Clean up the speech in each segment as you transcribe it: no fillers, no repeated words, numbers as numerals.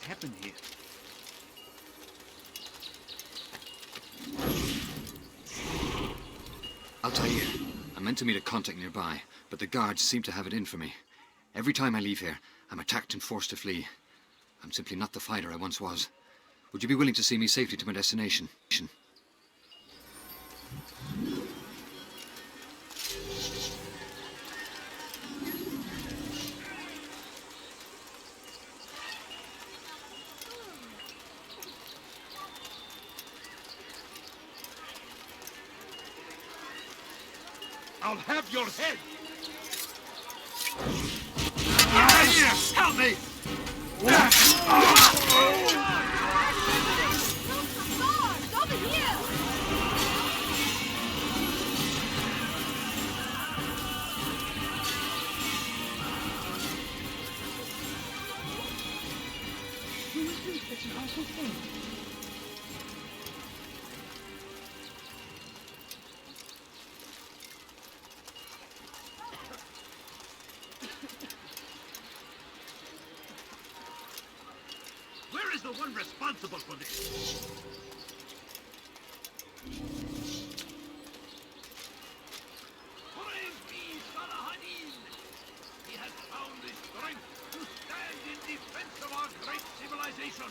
happened here? Altair, I meant to meet a contact nearby, but the guards seem to have it in for me. Every time I leave here, I'm attacked and forced to flee. I'm simply not the fighter I once was. Would you be willing to see me safely to my destination? I'll have your head! Help me! Over here! Who would do such an awful thing? Where is the one responsible for this? Praise be Salahanin! He has found the strength to stand in defense of our great civilization.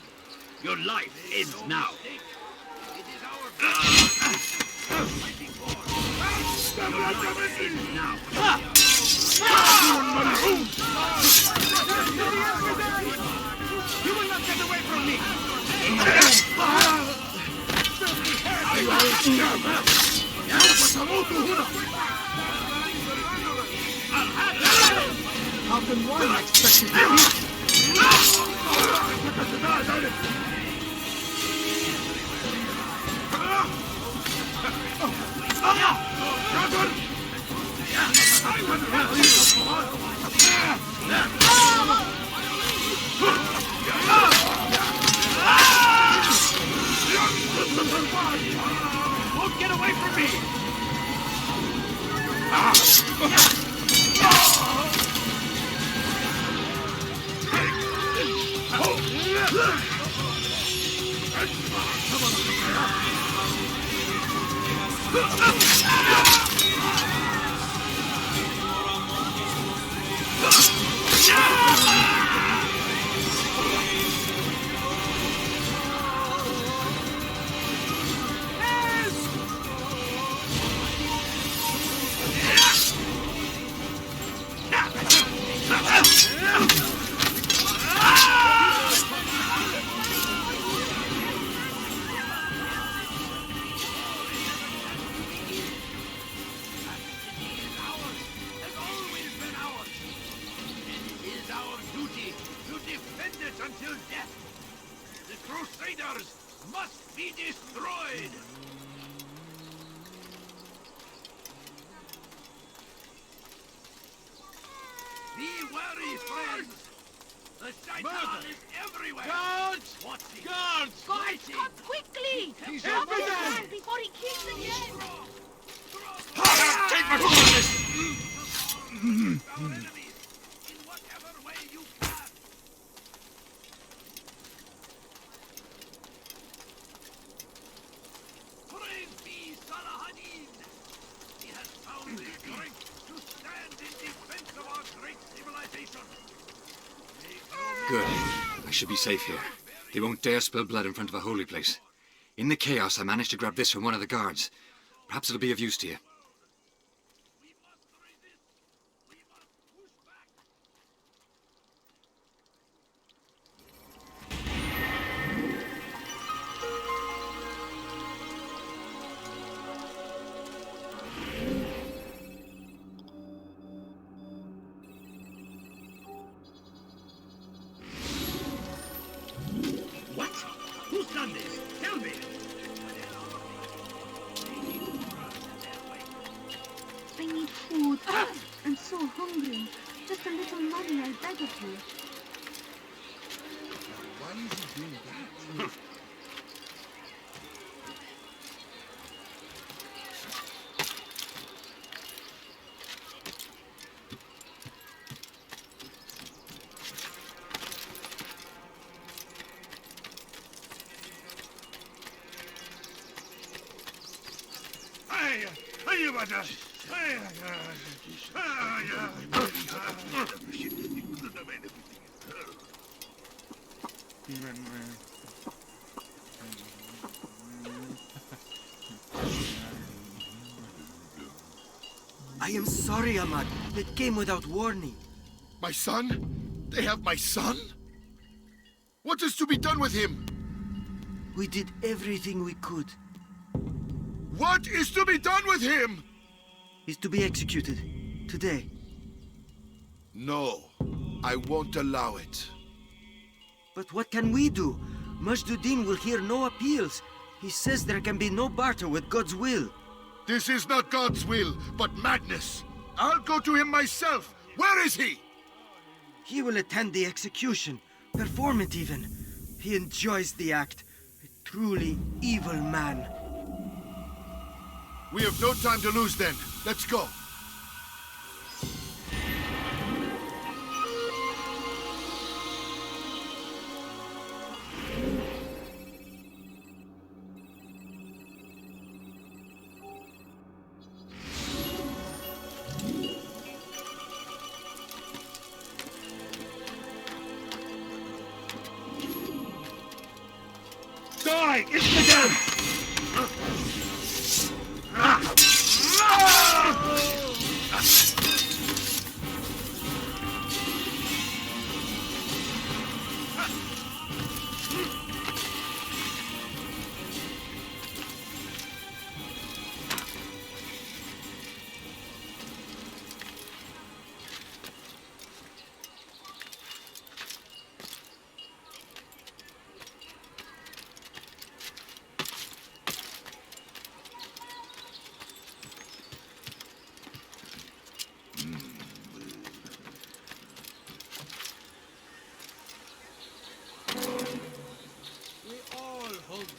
Your life ends now. It is our fighting for. Your life ends now. You will not get away from me! How can one expect to beat? Won't get away from me! Until death! The Crusaders must be destroyed! Be wary, friends! The Shaitan is everywhere! Guards! Watching! Guards! Guards, come quickly! He's Stop this everywhere! man before he kills again! Take my forces! Our enemies in whatever way you can! Praise be Salahanin! He has found the strength to stand in defense of our great civilization! Good. I should be safe here. They won't dare spill blood in front of a holy place. In the chaos, I managed to grab this from one of the guards. Perhaps it'll be of use to you. We must resist! We must push back! What? Who's done this? Tell me! I need food. I'm so hungry. Just a little money, I beg of you. Why is he doing that? I am sorry, Ahmad. It came without warning. My son? They have my son? What is to be done with him? We did everything we could. What is to be done with him? He's to be executed. Today. No, I won't allow it. But what can we do? Majduddin will hear no appeals. He says there can be no barter with God's will. This is not God's will, but madness. I'll go to him myself. Where is he? He will attend the execution. Perform it even. He enjoys the act. A truly evil man. We have no time to lose then. Let's go. Die, infidel!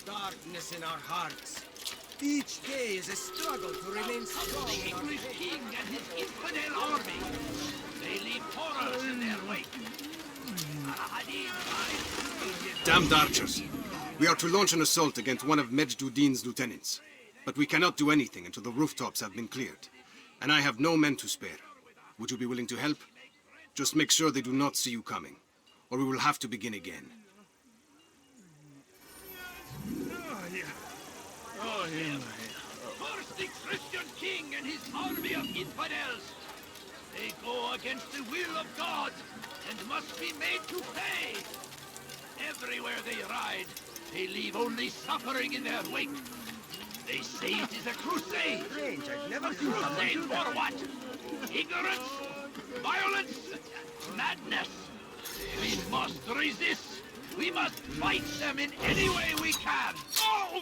Darkness in our hearts. Each day is a struggle to remain strong The in our English faith. king and his infidel army. They leave horrors in their wake. Damned archers! We are to launch an assault against one of Majduddin's lieutenants. But we cannot do anything until the rooftops have been cleared. And I have no men to spare. Would you be willing to help? Just make sure they do not see you coming, or we will have to begin again. First the Christian king and his army of infidels. They go against the will of God and must be made to pay. Everywhere they ride, they leave only suffering in their wake. They say it is a crusade. Strange, I've never A seen someone crusade do for that. what? Ignorance? Violence? Madness? We must resist. We must fight them in any way we can. Oh!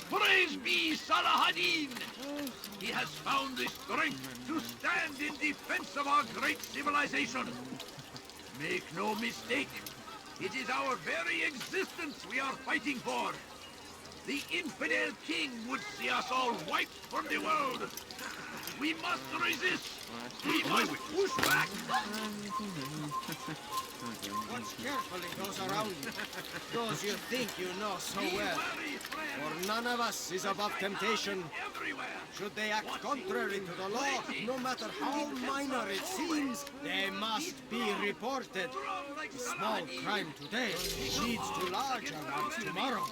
Praise be Salah ad-Din! He has found the strength to stand in defense of our great civilization. Make no mistake, it is our very existence we are fighting for. The infidel king would see us all wiped from the world. We must resist. We must push back. Watch carefully those around you. Those you think you know so Be well. wary, friend. For none of us is above temptation. Everywhere. Should they act contrary to the law, no matter how minor it seems, they must be reported. A small crime today leads to larger ones tomorrow.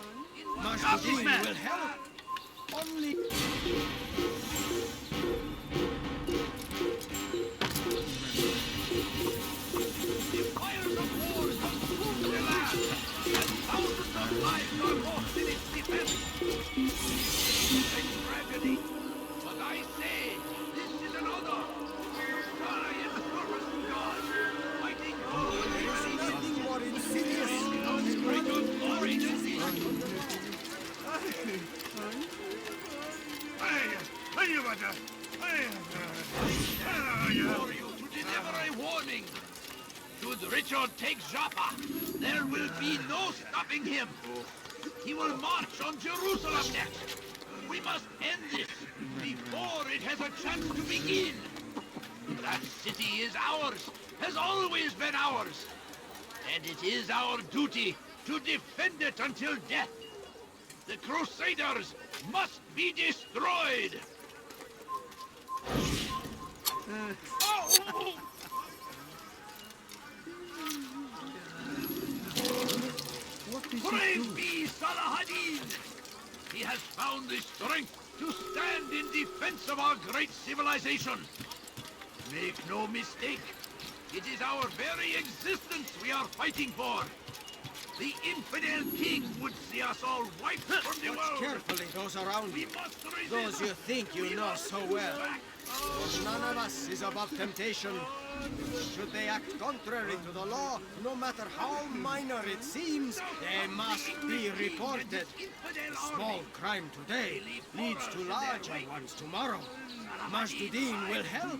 Majduddin will help. Only... The fires of war consume the land, and thousands of lives are lost in its defense. A tragedy. But I say, this is another. Die in service to God, fighting for Nothing more insidious. greater glory than this. For you to deliver a warning. Should Richard take Joppa, there will be no stopping him. He will march on Jerusalem next. We must end this before it has a chance to begin. That city is ours, has always been ours. And it is our duty to defend it until death. The Crusaders must be destroyed! Oh! Praise be Salahadin! He has found the strength to stand in defense of our great civilization. Make no mistake, it is our very existence we are fighting for. The infidel king would see us all wiped from the Watch world. carefully those around We you. must resist. Those you think you know so well. For none of us is above temptation. Should they act contrary to the law, no matter how minor it seems, they must be reported. A small crime today leads to larger ones tomorrow. Majduddin will help.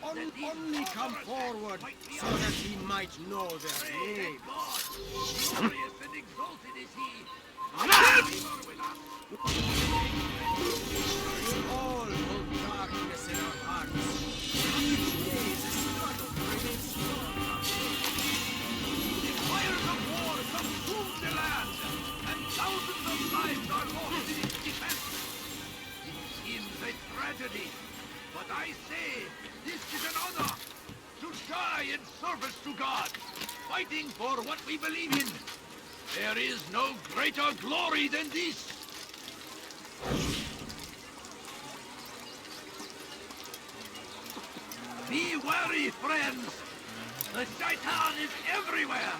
Only come forward so that he might know their name. Glorious and exalted is he. We all hold darkness in our hearts. Each day is a struggle to remain strong. The fires of war consume the land, and thousands of lives are lost in its defense. It seems a tragedy, but I say this is an honor to die in service to God, fighting for what we believe in. There is no greater glory than this. Be wary, friends. The Shaitan is everywhere,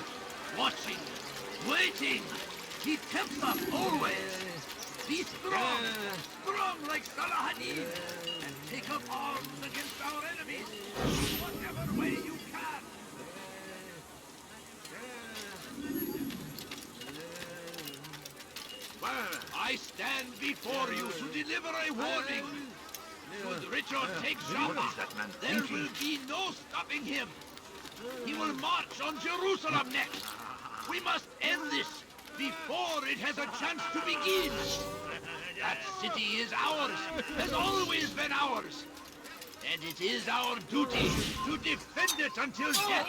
watching, waiting. He tempts us always. Be strong, strong like Salahadin, and take up arms against our enemies, whatever way you can. Well, I stand before you to deliver a warning. Should Richard take Jaffa, there will be no stopping him. He will march on Jerusalem next. We must end this before it has a chance to begin. That city is ours, has always been ours. And it is our duty to defend it until death.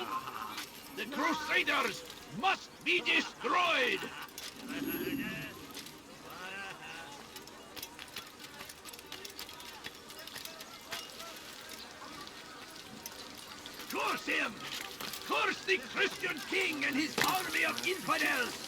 The Crusaders must be destroyed. Curse him! Curse the Christian king and his army of infidels!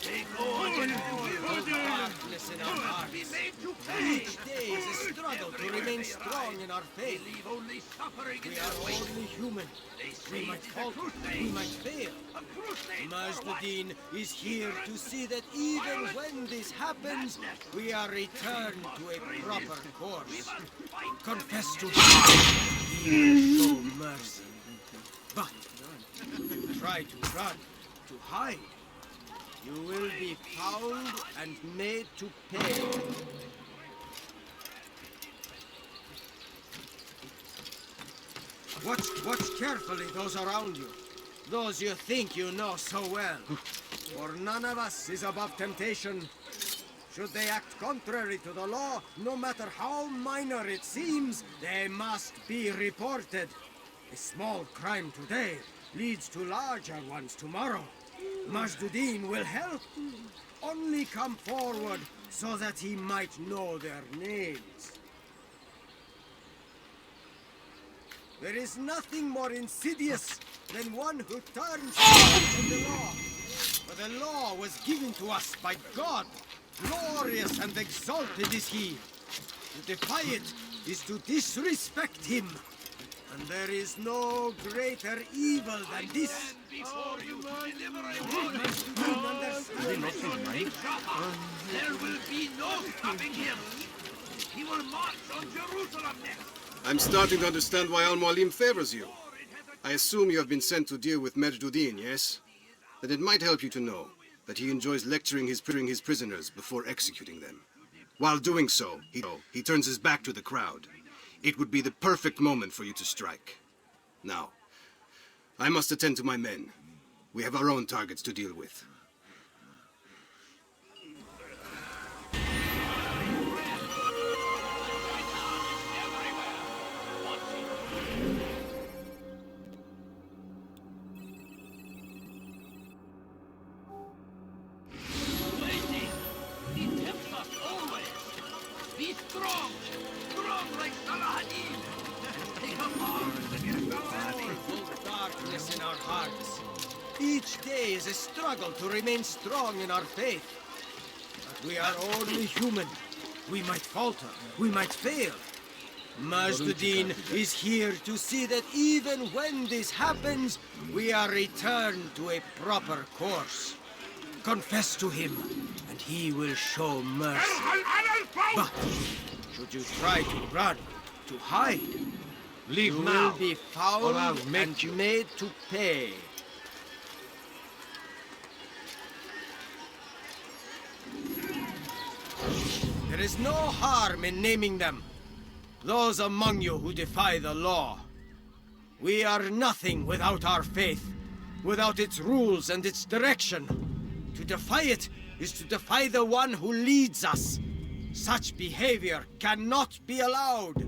They go against the will. Darkness in our Be hearts. made to pay. Each day is a struggle to remain strong in our They faith. leave only suffering in We their are wake. only human. They say We it might is a falter, crusade. we might fail. A crusade for what? Majduddin is here to see that even when this happens, we are returned to a proper course. Confess to God. He will show mercy. But try to run, to hide. You will be found and made to pay. Watch carefully those around you. Those you think you know so well. For none of us is above temptation. Should they act contrary to the law, no matter how minor it seems, they must be reported. A small crime today leads to larger ones tomorrow. Majduddin will help. Only come forward so that he might know their names. There is nothing more insidious than one who turns from the law. For the law was given to us by God. Glorious and exalted is he. To defy it is to disrespect him. And there is no greater evil than this. Before you to deliver a warning. There will be no stopping him. He will march on Jerusalem next. I'm starting to understand why Al-Mualim favors you. I assume you have been sent to deal with Majduddin, yes? Then it might help you to know that he enjoys lecturing his prisoners before executing them. While doing so, he turns his back to the crowd. It would be the perfect moment for you to strike. Now, I must attend to my men. We have our own targets to deal with. Saladin! Take up arms against our enemies! Full darkness in our hearts. Each day is a struggle to remain strong in our faith. But we are only human. We might falter. We might fail. Majduddin is here to see that even when this happens, we are returned to a proper course. Confess to him, and he will show mercy. But should you try to run, to hide, Leave you now, will be found or I'll make and you. made to pay. There is no harm in naming them. Those among you who defy the law. We are nothing without our faith, without its rules and its direction. To defy it is to defy the one who leads us. Such behavior cannot be allowed.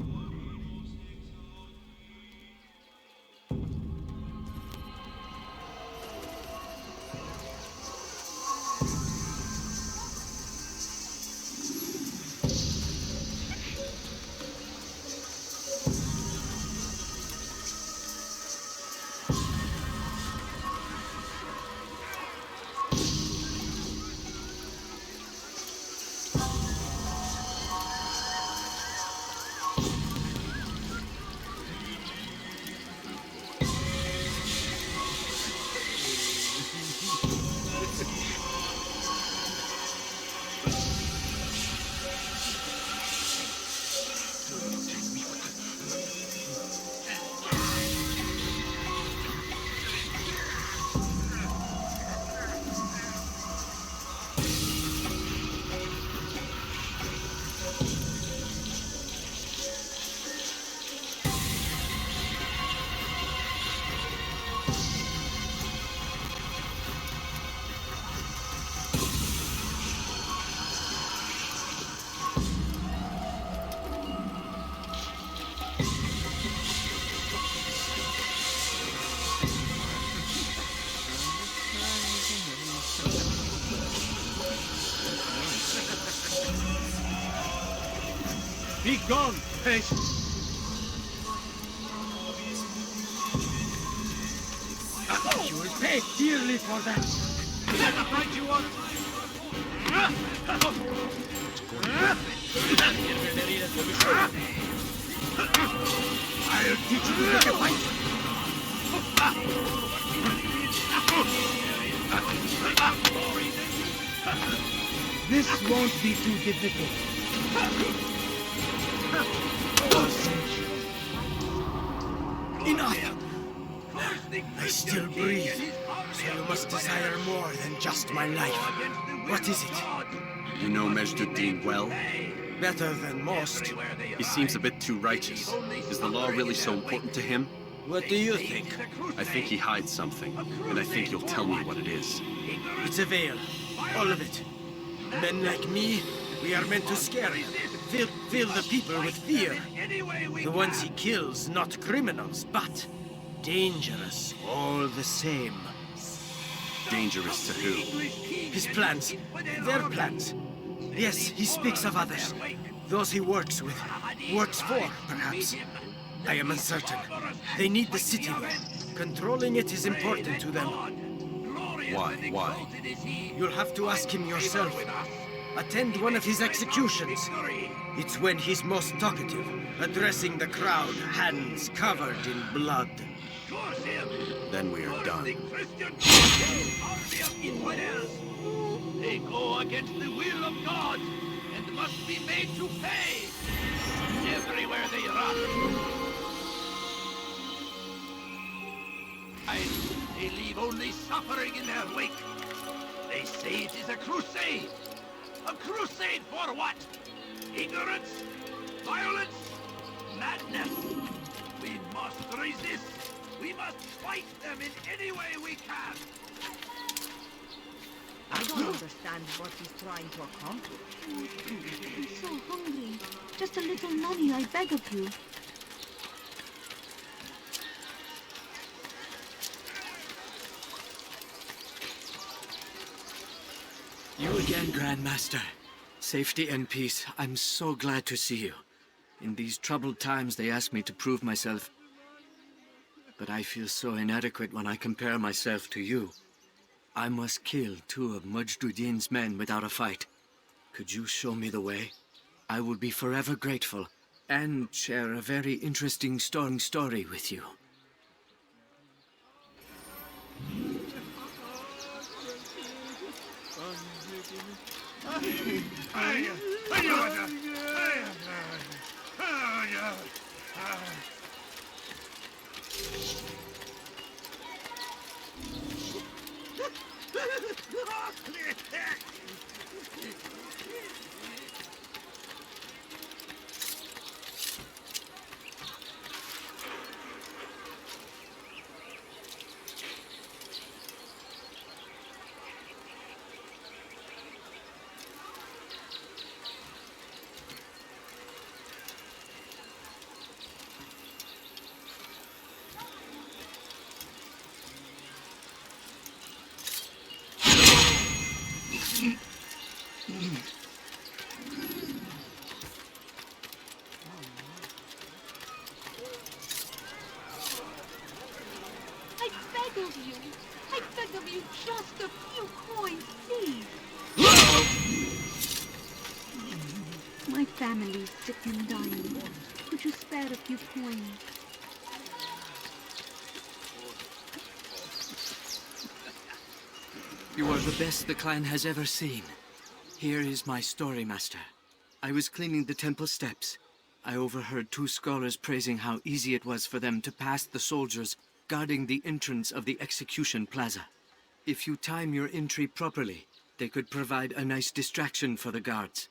Be gone, pest! You will pay dearly for that. Is that the price you want? I'll teach you to take a fight! This won't be too difficult. Enough! I still breathe, so you must desire more than just my life. What is it? You know Majduddin well? Better than most. He seems a bit too righteous. Is the law really so important to him? What do you think? I think he hides something, and I think you'll tell me what it is. It's a veil. All of it. Men like me, we are meant to scare him. Fill the people with fear. The ones he kills, not criminals, but dangerous all the same. Dangerous to who? His plans. Their plans. Yes, he speaks of others. Those he works with. Works for, perhaps. I am uncertain. They need the city, though. Controlling it is important to them. Why? Why? You'll have to ask him yourself. Attend one of his executions. It's when he's most talkative, addressing the crowd, hands covered in blood. Then we are done. They go against the will of God and must be made to pay. Everywhere they run. They leave only suffering in their wake. They say it is a crusade. A crusade for what? Ignorance? Violence? Madness? We must resist. We must fight them in any way we can. I don't understand what he's trying to accomplish. I'm so hungry. Just a little money, I beg of you. You again, Grandmaster. Safety and peace. I'm so glad to see you. In these troubled times, they ask me to prove myself. But I feel so inadequate when I compare myself to you. I must kill 2 of Mujduddin's men without a fight. Could you show me the way? I will be forever grateful, and share a very interesting story with you. I beg of you, just a few coins, please. My family's sick and dying. Could you spare a few coins? You are the best the clan has ever seen. Here is my story, Master. I was cleaning the temple steps. I overheard 2 scholars praising how easy it was for them to pass the soldiers guarding the entrance of the execution plaza. If you time your entry properly, they could provide a nice distraction for the guards.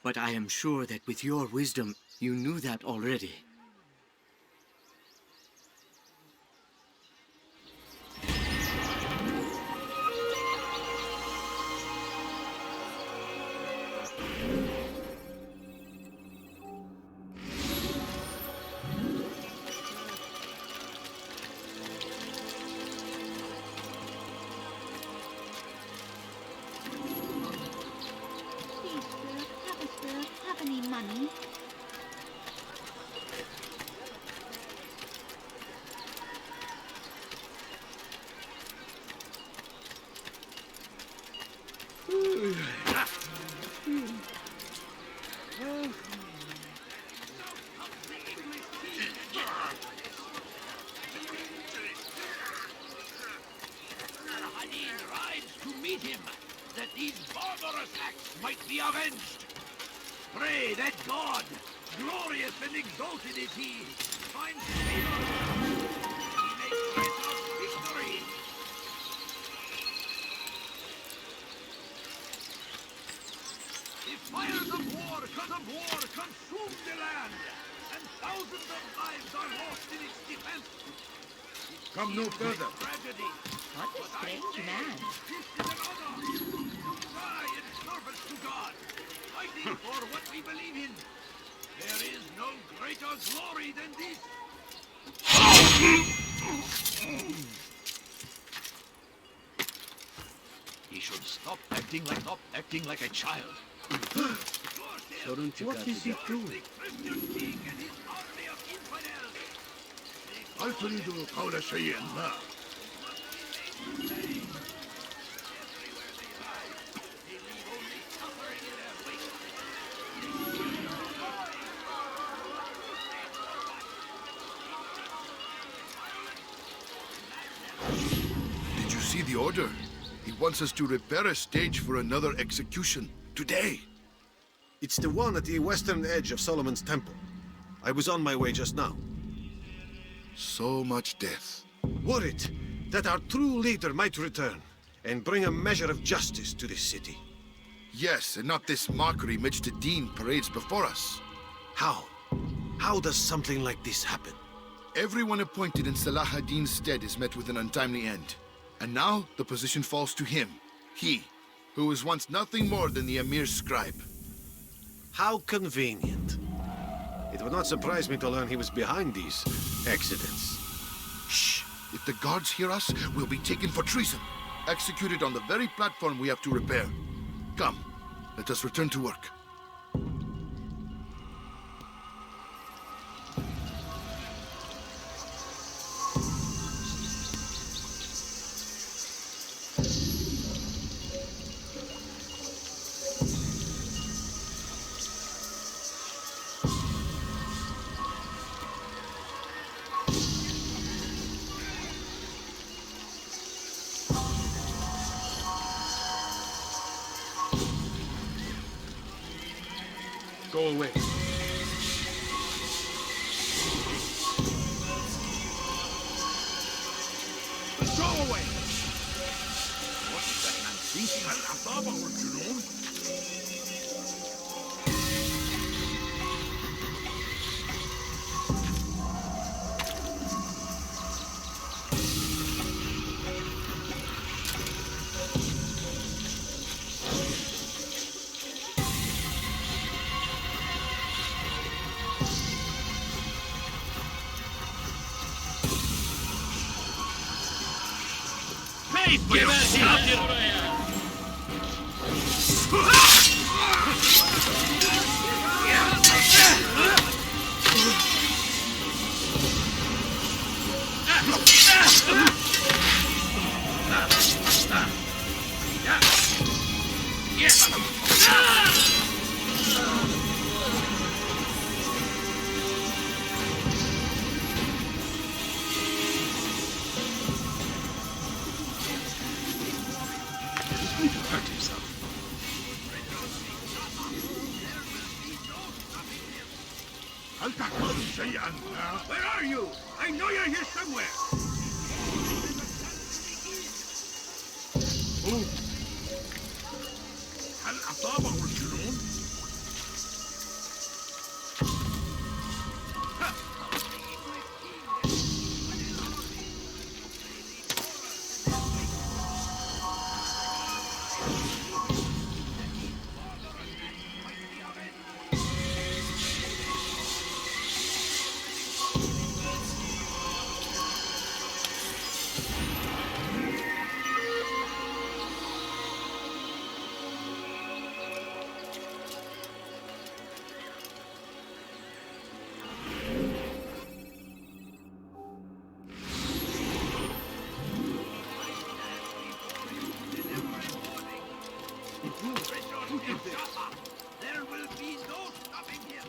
But I am sure that with your wisdom, you knew that already. That these barbarous acts might be avenged. Pray that God, glorious and exalted is he, finds favor. He may grant us victory. The fires of war consume the land, and thousands of lives are lost in its defense. Come no further. Tragedy. What a strange man. This is an honor. To die in service to God, fighting for what we believe in. There is no greater glory than this. He should stop acting like a child. What is he doing? هل تريد قول شيء ما؟ Did you see the order? He wants us to repair a stage for another execution today. It's the one at the western edge of Solomon's Temple. I was on my way just now. So much death. Worried that our true leader might return and bring a measure of justice to this city. Yes, and not this mockery Mujduddin parades before us. How? How does something like this happen? Everyone appointed in Salah ad-Din's stead is met with an untimely end. And now the position falls to him. He, who was once nothing more than the Emir's scribe. How convenient. It would not surprise me to learn he was behind these accidents. Shh! If the guards hear us, we'll be taken for treason. Executed on the very platform we have to repair. Come, let us return to work. Go away. Go away! What's that man thinking? العصابة والجنون? Pay for yourself! Hurt himself. هل تحفظ شيئا؟ Where are you? I know you're here somewhere. Who? هل أصابه الجنون؟ There will be no stopping him.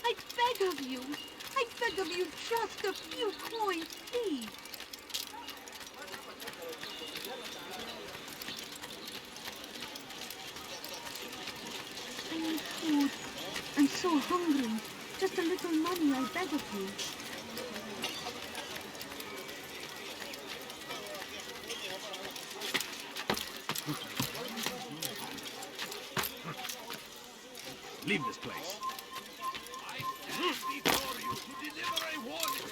I beg of you. I beg of you just a few coins, please. I need food. I'm so hungry. Just a little money, I beg of you. Leave this place. I stand before you to deliver a warning.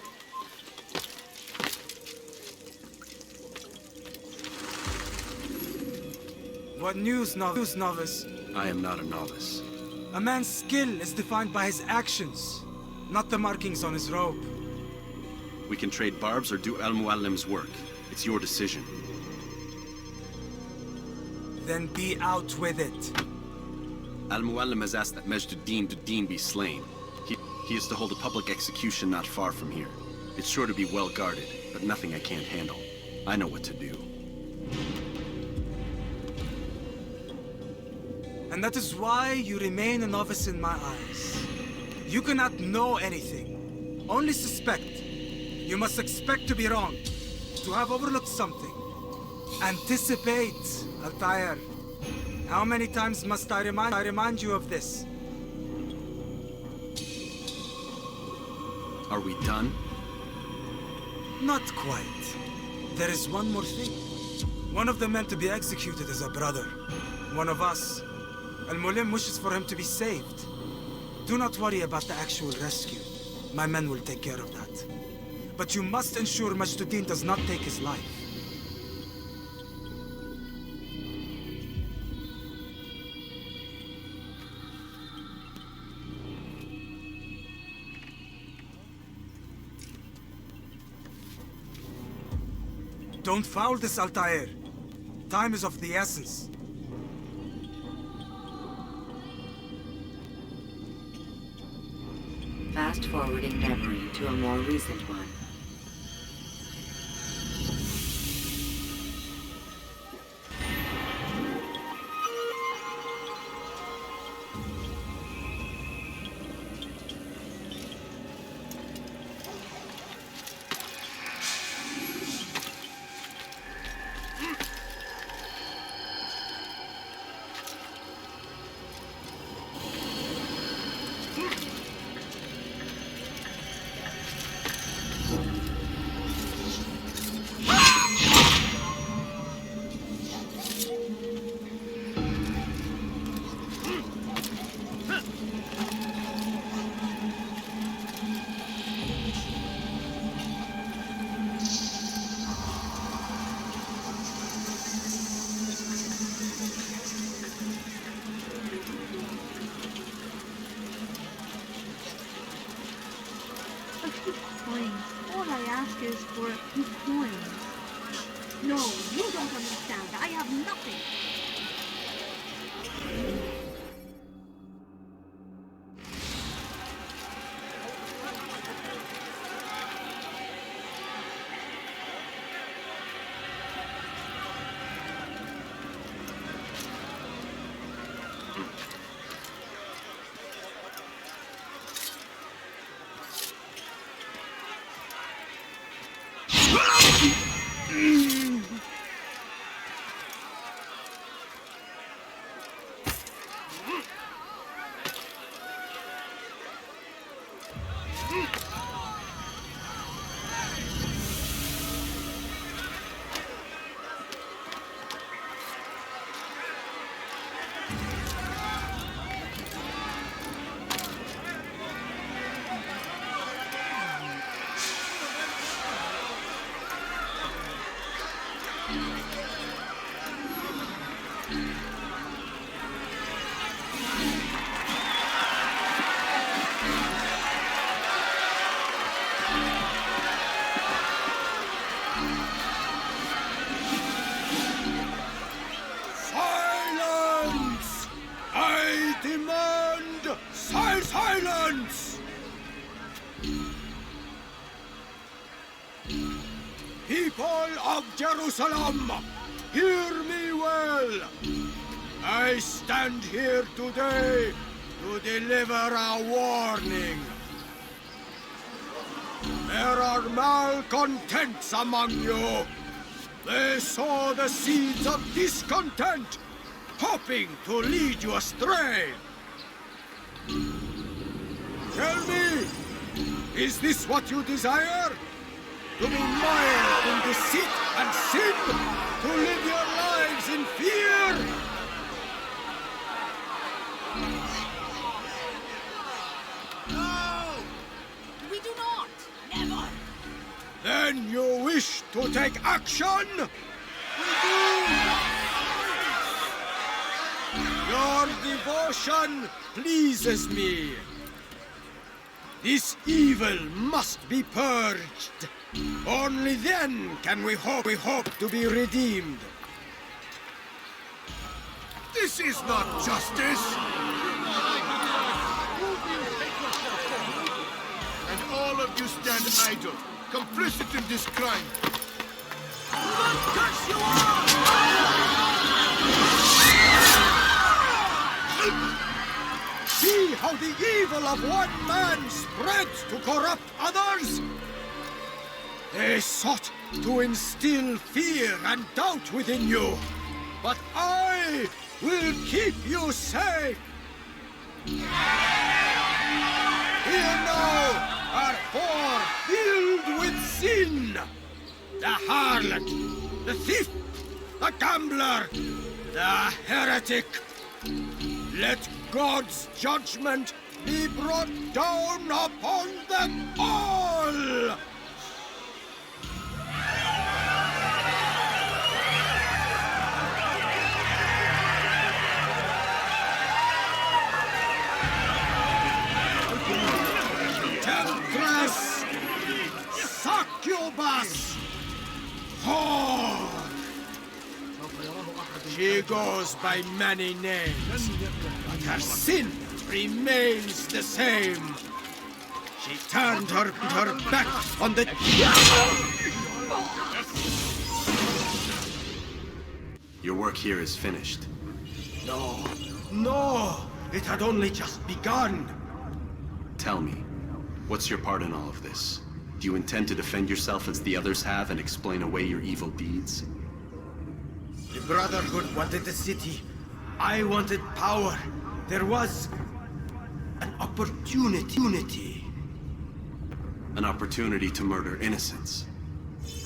What news, novice? I am not a novice. A man's skill is defined by his actions, not the markings on his robe. We can trade barbs or do Al-Muallim's work. It's your decision. Then be out with it. Al-Muallim has asked that Majd-ud-Din be slain. He is to hold a public execution not far from here. It's sure to be well guarded, but nothing I can't handle. I know what to do. And that is why you remain a novice in my eyes. You cannot know anything, only suspect. You must expect to be wrong, to have overlooked something. Anticipate, Altair. How many times must I remind you of this? Are we done? Not quite. There is one more thing. One of the men to be executed is a brother. One of us. Al-Muallim wishes for him to be saved. Do not worry about the actual rescue. My men will take care of that. But you must ensure Majd-ud-Din does not take his life. Don't foul this, Altair. Time is of the essence. Fast-forwarding memory to a more recent one. is for a few coins. No, you don't understand. I have nothing. Silence! People of Jerusalem, hear me well. I stand here today to deliver a warning. There are malcontents among you. They sow the seeds of discontent, hoping to lead you astray. Tell me, is this what you desire? To be mired in deceit and sin? To live your lives in fear? No! We do not! Never! Then you wish to take action? We do! Your devotion pleases me. This evil must be purged. Only then can we hope to be redeemed. This is not justice! And all of you stand idle, complicit in this crime. Curse you all! See how the evil of one man spreads to corrupt others? They sought to instill fear and doubt within you, but I will keep you safe. Here now are four filled with sin. The harlot, the thief, the gambler, the heretic. Let God's judgment be brought down upon them all! Temptress! Succubus! Whore! She goes by many names, but her sin remains the same. She turned her back on the... Your work here is finished. No, it had only just begun. Tell me, what's your part in all of this? Do you intend to defend yourself as the others have and explain away your evil deeds? The Brotherhood wanted the city. I wanted power. There was an opportunity. An opportunity to murder innocents.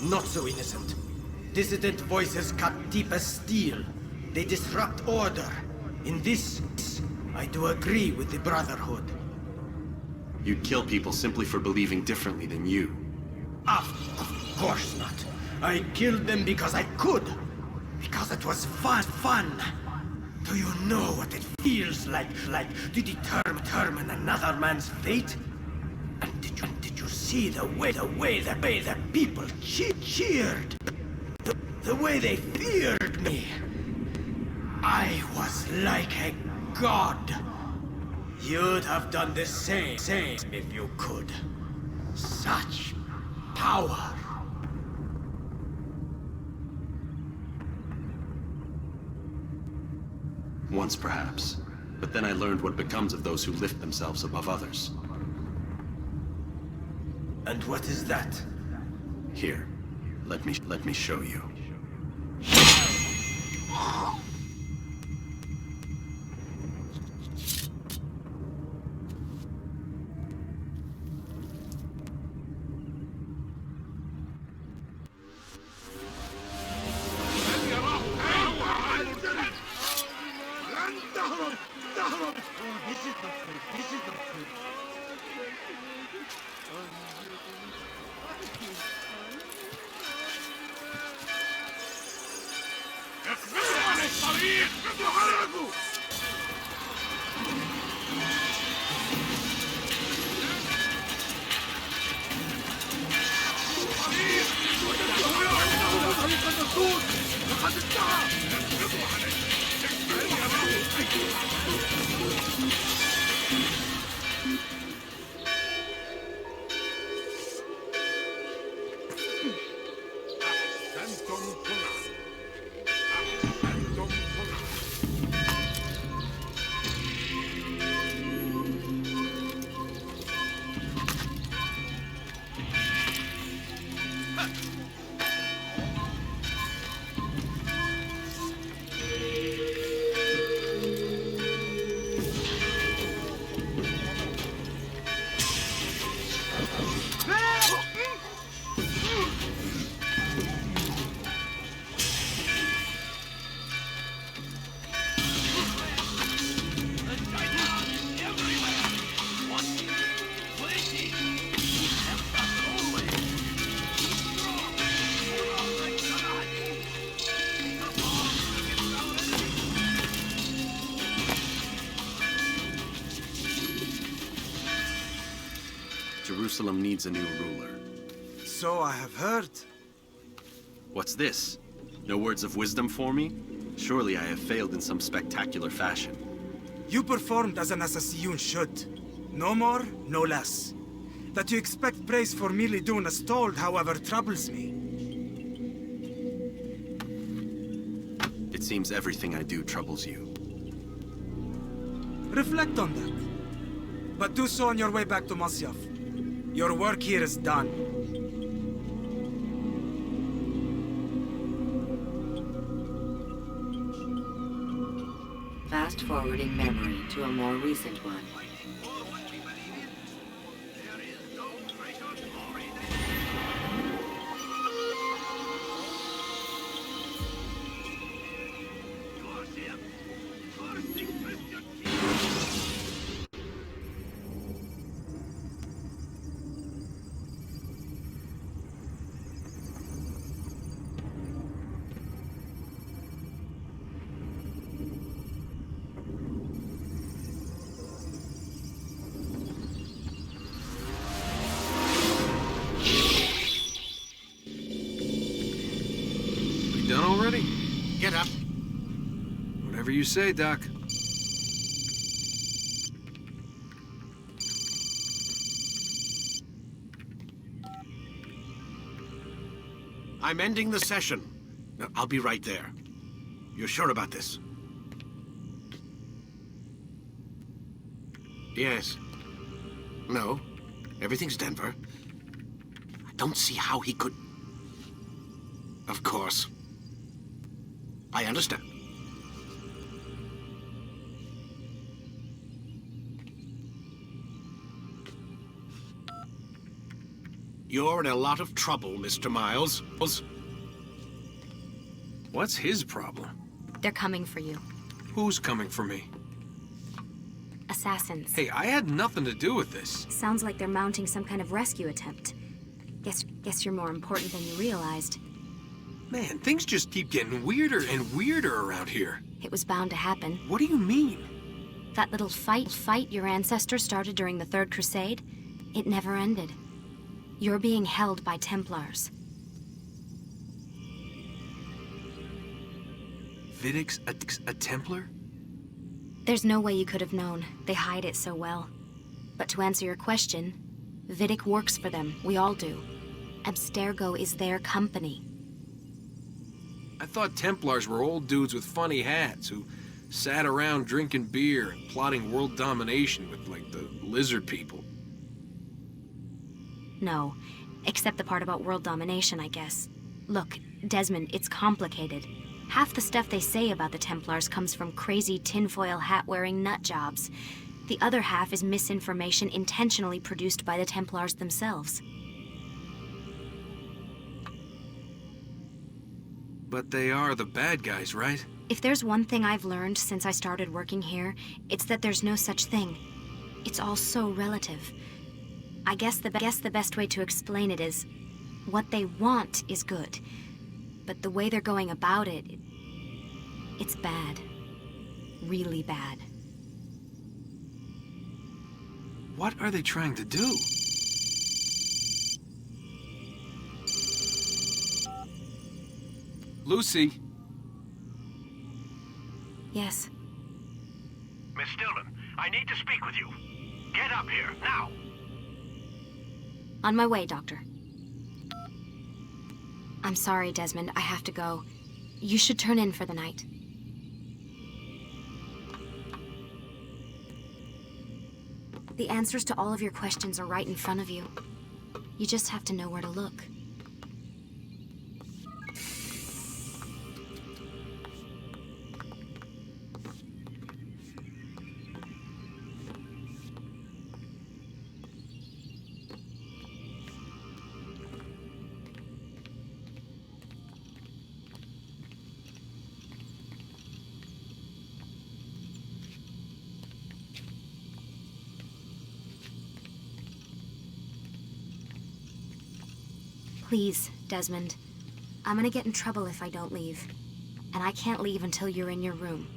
Not so innocent. Dissident voices cut deep as steel. They disrupt order. In this, I do agree with the Brotherhood. You'd kill people simply for believing differently than you. Of course not. I killed them because I could. Because it was fun. Do you know what it feels like to determine another man's fate? And did you see see the way the people cheered. The way they feared me. I was like a god. You'd have done the same if you could. Such power. Once, perhaps. But then I learned what becomes of those who lift themselves above others. And what is that? Here, let me show you. Jerusalem needs a new ruler. So I have heard. What's this? No words of wisdom for me? Surely I have failed in some spectacular fashion. You performed as an assassin should. No more, no less. That you expect praise for merely doing as told, however, troubles me. It seems everything I do troubles you. Reflect on that. But do so on your way back to Masyaf. Your work here is done. Fast-forwarding memory to a more recent one. Done already? Get up. Whatever you say, Doc. I'm ending the session. I'll be right there. You're sure about this? Yes. No. Everything's Denver. I don't see how he could... Of course. I understand. You're in a lot of trouble, Mr. Miles. What's his problem? They're coming for you. Who's coming for me? Assassins. Hey, I had nothing to do with this. Sounds like they're mounting some kind of rescue attempt. Guess you're more important than you realized. Man, things just keep getting weirder and weirder around here. It was bound to happen. What do you mean? That little fight your ancestors started during the Third Crusade, it never ended. You're being held by Templars. Vidic's a Templar? There's no way you could have known. They hide it so well. But to answer your question, Vidic works for them. We all do. Abstergo is their company. I thought Templars were old dudes with funny hats who sat around drinking beer and plotting world domination with, like, the lizard people. No, except the part about world domination, I guess. Look, Desmond, it's complicated. Half the stuff they say about the Templars comes from crazy tinfoil hat-wearing nutjobs. The other half is misinformation intentionally produced by the Templars themselves. But they are the bad guys, right? If there's one thing I've learned since I started working here, it's that there's no such thing. It's all so relative. I guess the best way to explain it is, what they want is good. But the way they're going about it, it's bad. Really bad. What are they trying to do? Lucy? Yes. Miss Stillman, I need to speak with you. Get up here, now! On my way, Doctor. I'm sorry, Desmond. I have to go. You should turn in for the night. The answers to all of your questions are right in front of you. You just have to know where to look. Please, Desmond. I'm gonna get in trouble if I don't leave. And I can't leave until you're in your room.